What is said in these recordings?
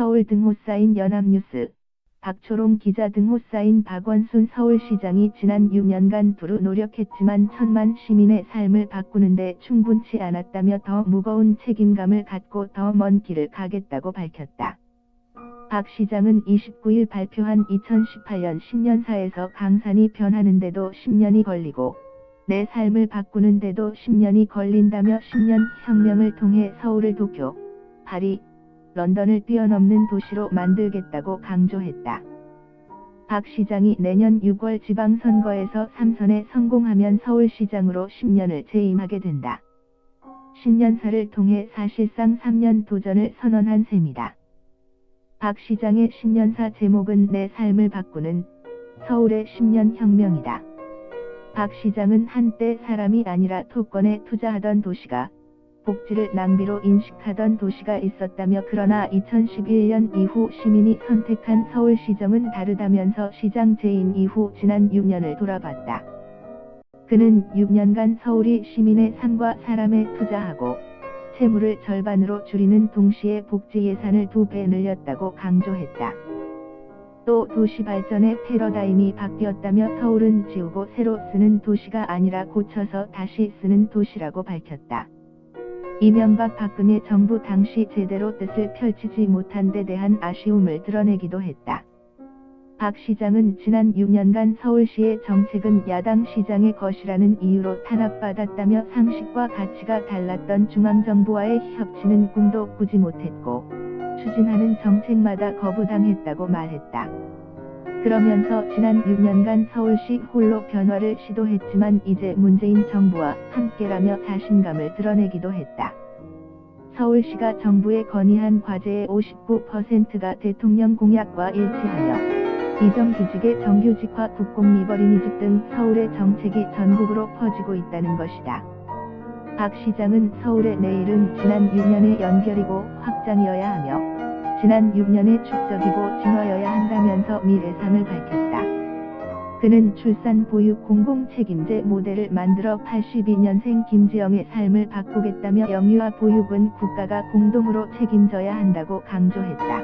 서울 등호 쌓인 연합뉴스, 박초롱 기자 등호 쌓인 박원순 서울시장이 지난 6년간 두루 노력했지만 천만 시민의 삶을 바꾸는 데 충분치 않았다며 더 무거운 책임감을 갖고 더 먼 길을 가겠다고 밝혔다. 박 시장은 29일 발표한 2018년 신년사에서 강산이 변하는데도 10년이 걸리고 내 삶을 바꾸는데도 10년이 걸린다며 10년 혁명을 통해 서울을 도쿄, 파리, 런던을 뛰어넘는 도시로 만들겠다고 강조했다. 박 시장이 내년 6월 지방선거에서 3선에 성공하면 서울시장으로 10년을 재임하게 된다. 신년사를 통해 사실상 3년 도전을 선언한 셈이다. 박 시장의 신년사 제목은 내 삶을 바꾸는 서울의 10년 혁명이다. 박 시장은 한때 사람이 아니라 토건에 투자하던 도시가 복지를 낭비로 인식하던 도시가 있었다며 그러나 2011년 이후 시민이 선택한 서울시정은 다르다면서 시장 재임 이후 지난 6년을 돌아봤다. 그는 6년간 서울이 시민의 삶과 사람에 투자하고 채무를 절반으로 줄이는 동시에 복지 예산을 2배 늘렸다고 강조했다. 또 도시 발전의 패러다임이 바뀌었다며 서울은 지우고 새로 쓰는 도시가 아니라 고쳐서 다시 쓰는 도시라고 밝혔다. 이명박 박근혜 정부 당시 제대로 뜻을 펼치지 못한 데 대한 아쉬움을 드러내기도 했다. 박 시장은 지난 6년간 서울시의 정책은 야당 시장의 것이라는 이유로 탄압받았다며 상식과 가치가 달랐던 중앙정부와의 협치는 꿈도 꾸지 못했고 추진하는 정책마다 거부당했다고 말했다. 그러면서 지난 6년간 서울시 홀로 변화를 시도했지만 이제 문재인 정부와 함께라며 자신감을 드러내기도 했다. 서울시가 정부에 건의한 과제의 59%가 대통령 공약과 일치하며 비정규직의 정규직화 국공립 어린이집 등 서울의 정책이 전국으로 퍼지고 있다는 것이다. 박 시장은 서울의 내일은 지난 6년의 연결이고 확장이어야 하며 지난 6년의 축적이고 진화여야 한다면서 미래상을 밝혔다. 그는 출산 보육 공공책임제 모델을 만들어 82년생 김지영의 삶을 바꾸겠다며 영유아 보육은 국가가 공동으로 책임져야 한다고 강조했다.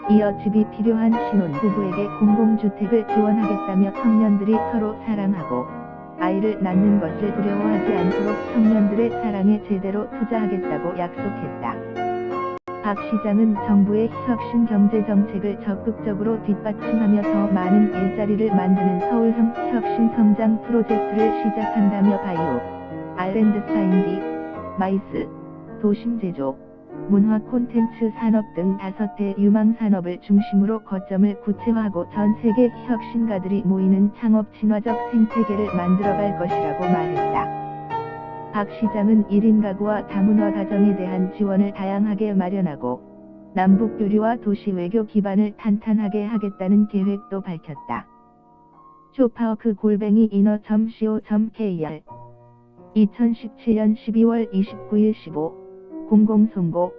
이어 집이 필요한 신혼부부에게 공공주택을 지원하겠다며 청년들이 서로 사랑하고 아이를 낳는 것을 두려워하지 않도록 청년들의 사랑에 제대로 투자하겠다고 약속했다. 박 시장은 정부의 혁신 경제정책을 적극적으로 뒷받침하며 더 많은 일자리를 만드는 서울형 혁신 성장 프로젝트를 시작한다며 바이오, R&D, 마이스, 도심제조, 문화 콘텐츠 산업 등 5대 유망산업을 중심으로 거점을 구체화하고 전 세계 혁신가들이 모이는 창업 친화적 생태계를 만들어갈 것이라고 말했다. 박 시장은 1인 가구와 다문화 가정에 대한 지원을 다양하게 마련하고 남북 교류와 도시 외교 기반을 탄탄하게 하겠다는 계획도 밝혔다. 쇼파워크@inner.co.kr 2017년 12월 29일 15 공공송고